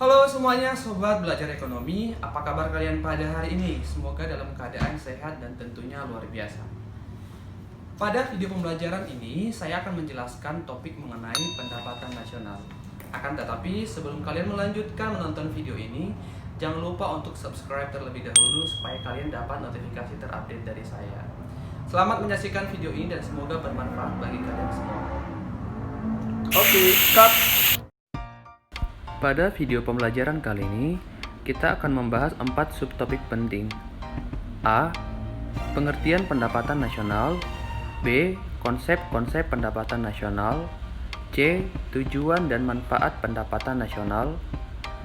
Halo semuanya, sobat belajar ekonomi. Apa kabar kalian pada hari ini? Semoga dalam keadaan sehat dan tentunya luar biasa. Pada video pembelajaran ini, saya akan menjelaskan topik mengenai pendapatan nasional. Akan tetapi, sebelum kalian melanjutkan menonton video ini, jangan lupa untuk subscribe terlebih dahulu supaya kalian dapat notifikasi terupdate dari saya. Selamat menyaksikan video ini dan semoga bermanfaat bagi kalian semua. Oke, cut. Pada video pembelajaran kali ini, kita akan membahas 4 subtopik penting. A. Pengertian pendapatan nasional. B. Konsep-konsep pendapatan nasional. C. Tujuan dan manfaat pendapatan nasional.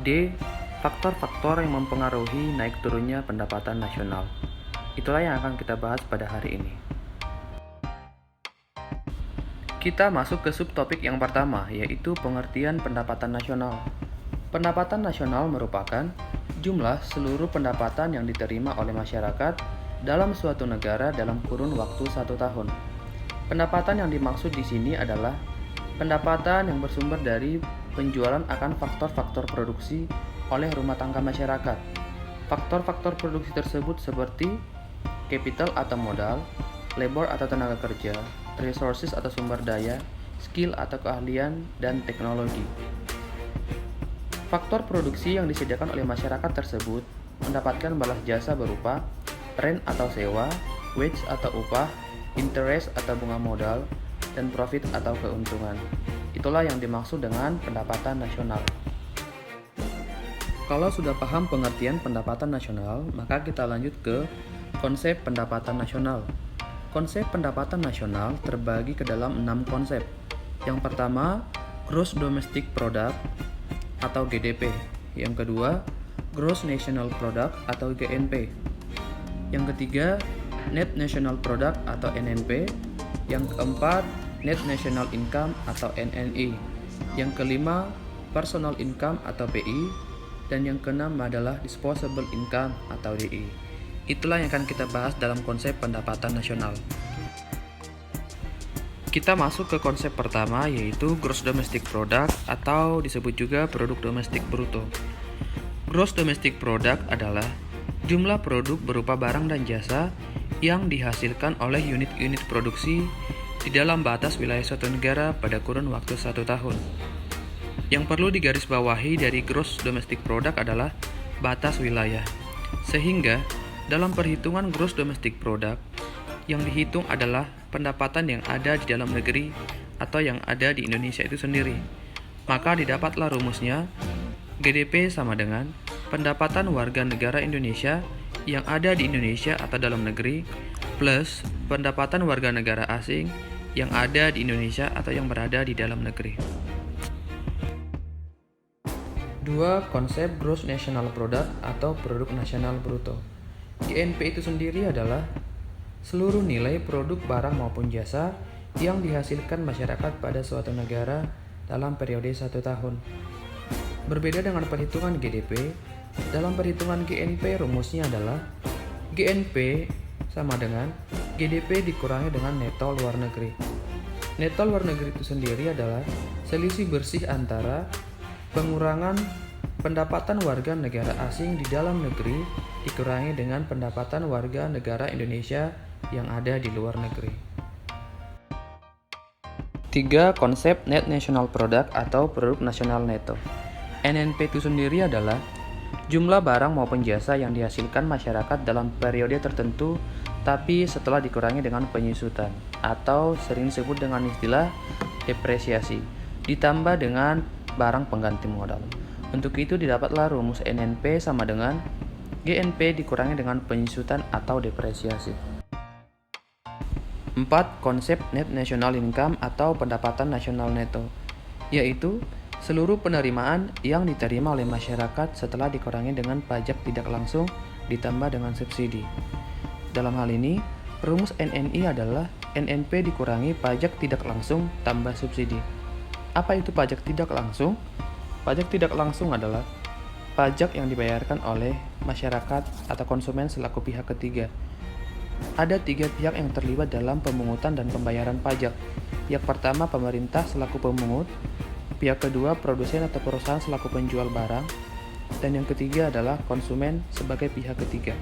D. Faktor-faktor yang mempengaruhi naik turunnya pendapatan nasional. Itulah yang akan kita bahas pada hari ini. Kita masuk ke subtopik yang pertama, yaitu pengertian pendapatan nasional. Pendapatan nasional merupakan jumlah seluruh pendapatan yang diterima oleh masyarakat dalam suatu negara dalam kurun waktu 1 tahun. Pendapatan yang dimaksud di sini adalah pendapatan yang bersumber dari penjualan akan faktor-faktor produksi oleh rumah tangga masyarakat. Faktor-faktor produksi tersebut seperti capital atau modal, labor atau tenaga kerja, resources atau sumber daya, skill atau keahlian, dan teknologi. Faktor produksi yang disediakan oleh masyarakat tersebut mendapatkan balas jasa berupa rent atau sewa, wage atau upah, interest atau bunga modal, dan profit atau keuntungan. Itulah yang dimaksud dengan pendapatan nasional. Kalau sudah paham pengertian pendapatan nasional, maka kita lanjut ke konsep pendapatan nasional. Konsep pendapatan nasional terbagi ke dalam 6 konsep. Yang pertama, Gross Domestic Product atau GDP. Yang kedua, Gross National Product atau GNP. Yang ketiga, Net National Product atau NNP. Yang keempat, Net National Income atau NNI. Yang kelima, Personal Income atau PI. Dan yang keenam adalah Disposable Income atau DI. Itulah yang akan kita bahas dalam konsep pendapatan nasional. Kita masuk ke konsep pertama, yaitu Gross Domestic Product atau disebut juga produk domestik bruto. Gross Domestic Product adalah jumlah produk berupa barang dan jasa yang dihasilkan oleh unit-unit produksi di dalam batas wilayah suatu negara pada kurun waktu 1 tahun. Yang perlu digarisbawahi dari Gross Domestic Product adalah batas wilayah. Sehingga dalam perhitungan Gross Domestic Product, yang dihitung adalah pendapatan yang ada di dalam negeri atau yang ada di Indonesia itu sendiri. Maka didapatlah rumusnya, GDP sama dengan pendapatan warga negara Indonesia yang ada di Indonesia atau dalam negeri plus pendapatan warga negara asing yang ada di Indonesia atau yang berada di dalam negeri. 2. Konsep Gross National Product atau produk nasional bruto. GNP itu sendiri adalah seluruh nilai produk barang maupun jasa yang dihasilkan masyarakat pada suatu negara dalam periode 1 tahun. Berbeda dengan perhitungan GDP, dalam perhitungan GNP rumusnya adalah GNP sama dengan GDP dikurangi dengan neto luar negeri. Neto luar negeri itu sendiri adalah selisih bersih antara pengurangan pendapatan warga negara asing di dalam negeri dikurangi dengan pendapatan warga negara Indonesia yang ada di luar negeri. 3. Konsep Net National Product atau produk nasional neto. NNP itu sendiri adalah jumlah barang maupun jasa yang dihasilkan masyarakat dalam periode tertentu tapi setelah dikurangi dengan penyusutan atau sering disebut dengan istilah depresiasi ditambah dengan barang pengganti modal. Untuk itu didapatlah rumus NNP sama dengan GNP dikurangi dengan penyusutan atau depresiasi. 4. Konsep Net National Income atau pendapatan nasional neto, yaitu seluruh penerimaan yang diterima oleh masyarakat setelah dikurangi dengan pajak tidak langsung ditambah dengan subsidi. Dalam hal ini, rumus NNI adalah NNP dikurangi pajak tidak langsung tambah subsidi. Apa itu pajak tidak langsung? Pajak tidak langsung adalah pajak yang dibayarkan oleh masyarakat atau konsumen selaku pihak ketiga. Ada 3 pihak yang terlibat dalam pemungutan dan pembayaran pajak. Pihak pertama pemerintah selaku pemungut, pihak kedua produsen atau perusahaan selaku penjual barang, Dan yang ketiga adalah konsumen sebagai pihak ketiga.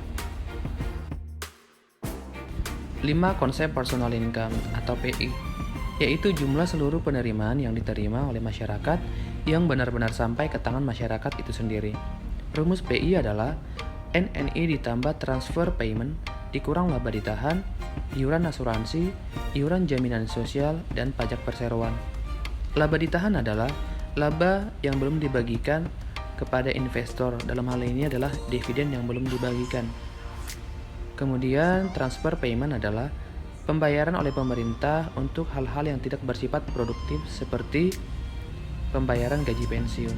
5 konsep personal income atau PI, yaitu jumlah seluruh penerimaan yang diterima oleh masyarakat yang benar-benar sampai ke tangan masyarakat itu sendiri. Rumus PI adalah NNI ditambah transfer payment dikurang laba ditahan, iuran asuransi, iuran jaminan sosial, dan pajak perseroan. Laba ditahan adalah laba yang belum dibagikan kepada investor, dalam hal ini adalah dividen yang belum dibagikan. Kemudian transfer payment adalah pembayaran oleh pemerintah untuk hal-hal yang tidak bersifat produktif seperti pembayaran gaji pensiun.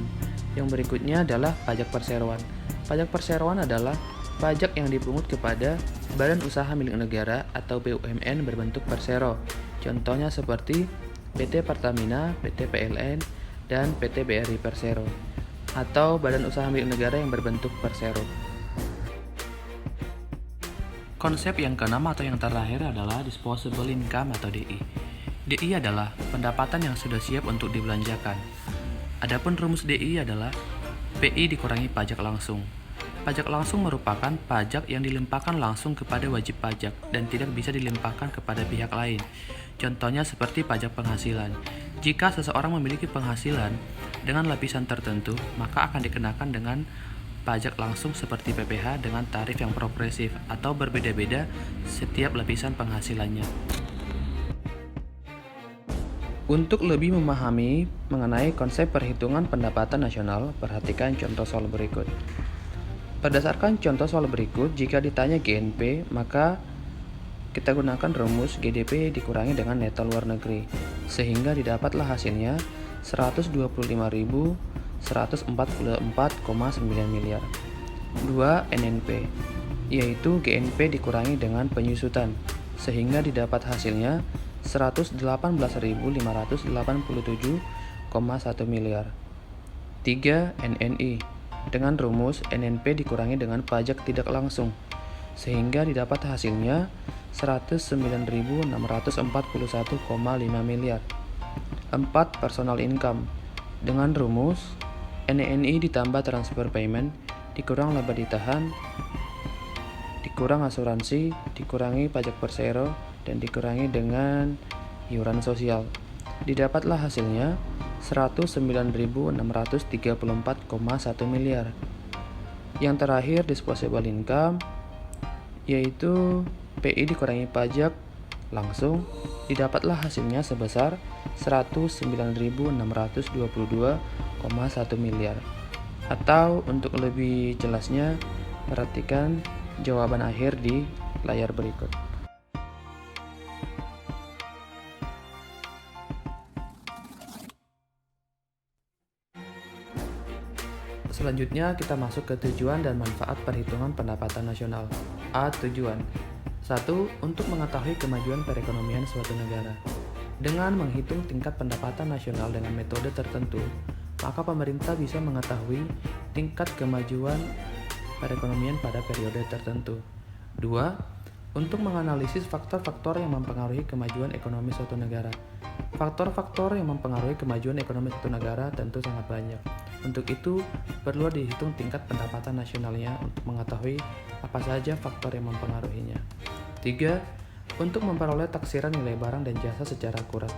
Yang berikutnya adalah pajak perseroan. Pajak perseroan adalah pajak yang dipungut kepada badan usaha milik negara atau BUMN berbentuk persero. Contohnya seperti PT Pertamina, PT PLN, dan PT BRI Persero, atau badan usaha milik negara yang berbentuk persero. Konsep yang keenam atau yang terakhir adalah disposable income atau DI. DI adalah pendapatan yang sudah siap untuk dibelanjakan. Adapun rumus DI adalah PI dikurangi pajak langsung. Pajak langsung merupakan pajak yang dilimpahkan langsung kepada wajib pajak dan tidak bisa dilimpahkan kepada pihak lain. Contohnya seperti pajak penghasilan. Jika seseorang memiliki penghasilan dengan lapisan tertentu, maka akan dikenakan dengan pajak langsung seperti PPh dengan tarif yang progresif atau berbeda-beda setiap lapisan penghasilannya. Untuk lebih memahami mengenai konsep perhitungan pendapatan nasional, perhatikan contoh soal berikut. Berdasarkan contoh soal berikut, jika ditanya GNP, maka kita gunakan rumus GDP dikurangi dengan neto luar negeri, sehingga didapatlah hasilnya 125.144,9 miliar. 2. NNP, yaitu GNP dikurangi dengan penyusutan, sehingga didapat hasilnya 118.587,1 miliar. 3. NNI, dengan rumus NNP dikurangi dengan pajak tidak langsung, sehingga didapat hasilnya 109.641,5 miliar. 4. Personal income, dengan rumus NNI ditambah transfer payment dikurang laba ditahan dikurang asuransi dikurangi pajak persero dan dikurangi dengan iuran sosial. Didapatlah hasilnya 109.634,1 miliar. Yang terakhir disposable income, yaitu PI dikurangi pajak langsung, didapatlah hasilnya sebesar 109.622,1 miliar. Atau untuk lebih jelasnya, perhatikan jawaban akhir di layar berikut. Selanjutnya kita masuk ke tujuan dan manfaat perhitungan pendapatan nasional. A. Tujuan. 1. Untuk mengetahui kemajuan perekonomian suatu negara. Dengan menghitung tingkat pendapatan nasional dengan metode tertentu, maka pemerintah bisa mengetahui tingkat kemajuan perekonomian pada periode tertentu. 2. Untuk menganalisis faktor-faktor yang mempengaruhi kemajuan ekonomi suatu negara. Faktor-faktor yang mempengaruhi kemajuan ekonomi suatu negara tentu sangat banyak. Untuk itu, perlu dihitung tingkat pendapatan nasionalnya untuk mengetahui apa saja faktor yang mempengaruhinya. 3. Untuk memperoleh taksiran nilai barang dan jasa secara akurat.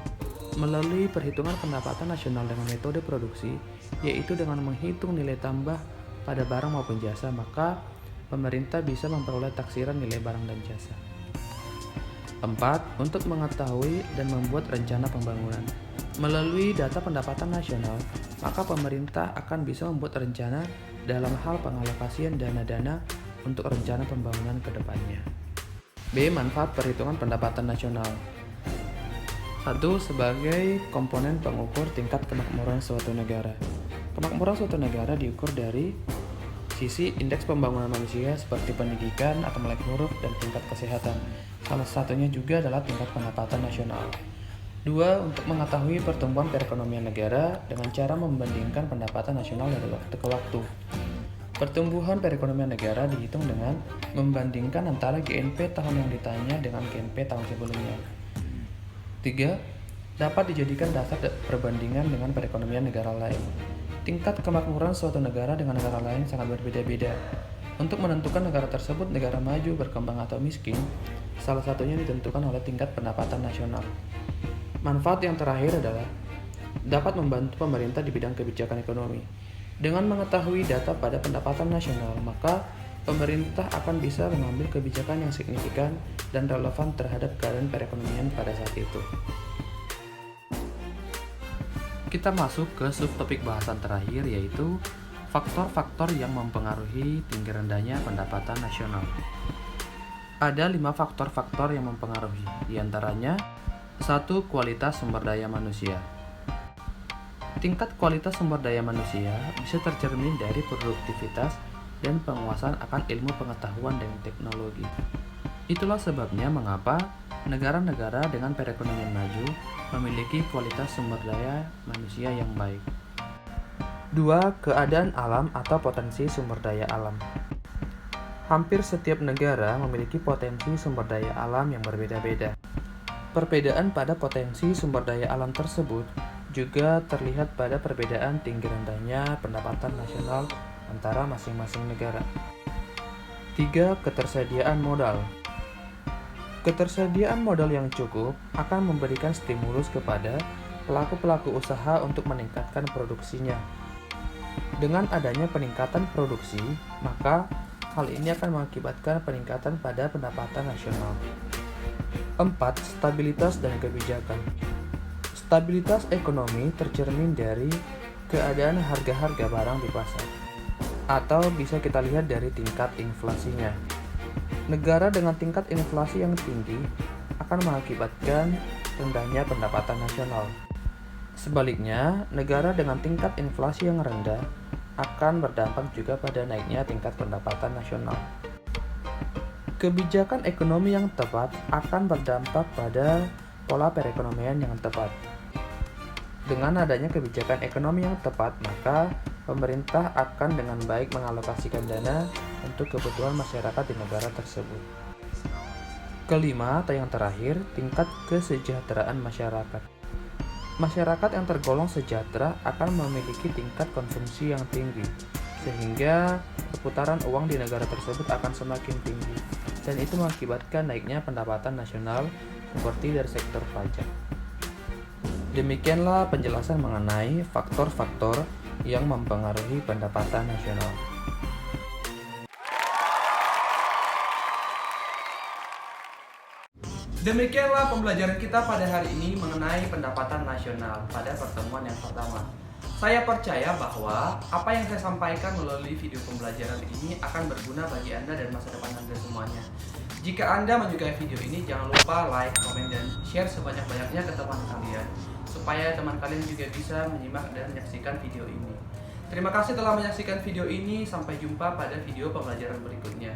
Melalui perhitungan pendapatan nasional dengan metode produksi, yaitu dengan menghitung nilai tambah pada barang maupun jasa, maka pemerintah bisa memperoleh taksiran nilai barang dan jasa. 4. Untuk mengetahui dan membuat rencana pembangunan. Melalui data pendapatan nasional, maka pemerintah akan bisa membuat rencana dalam hal pengalokasian dana-dana untuk rencana pembangunan ke depannya. B. Manfaat perhitungan pendapatan nasional. 1. Sebagai komponen pengukur tingkat kemakmuran suatu negara. Kemakmuran suatu negara diukur dari sisi indeks pembangunan manusia seperti pendidikan atau melek huruf dan tingkat kesehatan. Salah satunya juga adalah tingkat pendapatan nasional. 2. Untuk mengetahui pertumbuhan perekonomian negara dengan cara membandingkan pendapatan nasional dari waktu ke waktu. Pertumbuhan perekonomian negara dihitung dengan membandingkan antara GNP tahun yang ditanya dengan GNP tahun sebelumnya. 3. Dapat dijadikan dasar perbandingan dengan perekonomian negara lain. Tingkat kemakmuran suatu negara dengan negara lain sangat berbeda-beda. Untuk menentukan negara tersebut negara maju, berkembang atau miskin, salah satunya ditentukan oleh tingkat pendapatan nasional. Manfaat yang terakhir adalah dapat membantu pemerintah di bidang kebijakan ekonomi. Dengan mengetahui data pada pendapatan nasional, maka pemerintah akan bisa mengambil kebijakan yang signifikan dan relevan terhadap keadaan perekonomian pada saat itu. Kita masuk ke subtopik bahasan terakhir, yaitu faktor-faktor yang mempengaruhi tinggi rendahnya pendapatan nasional. Ada 5 faktor-faktor yang mempengaruhi, diantaranya 1. Kualitas sumber daya manusia. Tingkat kualitas sumber daya manusia bisa tercermin dari produktivitas dan penguasaan akan ilmu pengetahuan dan teknologi. Itulah sebabnya mengapa negara-negara dengan perekonomian maju memiliki kualitas sumber daya manusia yang baik. 2. Keadaan alam atau potensi sumber daya alam. Hampir setiap negara memiliki potensi sumber daya alam yang berbeda-beda. Perbedaan pada potensi sumber daya alam tersebut juga terlihat pada perbedaan tinggi rendahnya pendapatan nasional antara masing-masing negara. 3. Ketersediaan modal. Ketersediaan modal yang cukup akan memberikan stimulus kepada pelaku-pelaku usaha untuk meningkatkan produksinya. Dengan adanya peningkatan produksi, maka hal ini akan mengakibatkan peningkatan pada pendapatan nasional. 4. Stabilitas dan kebijakan. Stabilitas ekonomi tercermin dari keadaan harga-harga barang di pasar, atau bisa kita lihat dari tingkat inflasinya. Negara dengan tingkat inflasi yang tinggi akan mengakibatkan rendahnya pendapatan nasional. Sebaliknya, negara dengan tingkat inflasi yang rendah akan berdampak juga pada naiknya tingkat pendapatan nasional. Kebijakan ekonomi yang tepat akan berdampak pada pola perekonomian yang tepat. Dengan adanya kebijakan ekonomi yang tepat, maka pemerintah akan dengan baik mengalokasikan dana untuk kebutuhan masyarakat di negara tersebut. Kelima, atau yang terakhir, tingkat kesejahteraan masyarakat. Masyarakat yang tergolong sejahtera akan memiliki tingkat konsumsi yang tinggi, sehingga perputaran uang di negara tersebut akan semakin tinggi, dan itu mengakibatkan naiknya pendapatan nasional seperti dari sektor pajak. Demikianlah penjelasan mengenai faktor-faktor yang mempengaruhi pendapatan nasional. Demikianlah pembelajaran kita pada hari ini mengenai pendapatan nasional pada pertemuan yang pertama. Saya percaya bahwa apa yang saya sampaikan melalui video pembelajaran ini akan berguna bagi Anda dan masa depan Anda semuanya. Jika Anda menyukai video ini, jangan lupa like, komen, dan share sebanyak-banyaknya ke teman kalian, supaya teman kalian juga bisa menyimak dan menyaksikan video ini. Terima kasih telah menyaksikan video ini, sampai jumpa pada video pembelajaran berikutnya.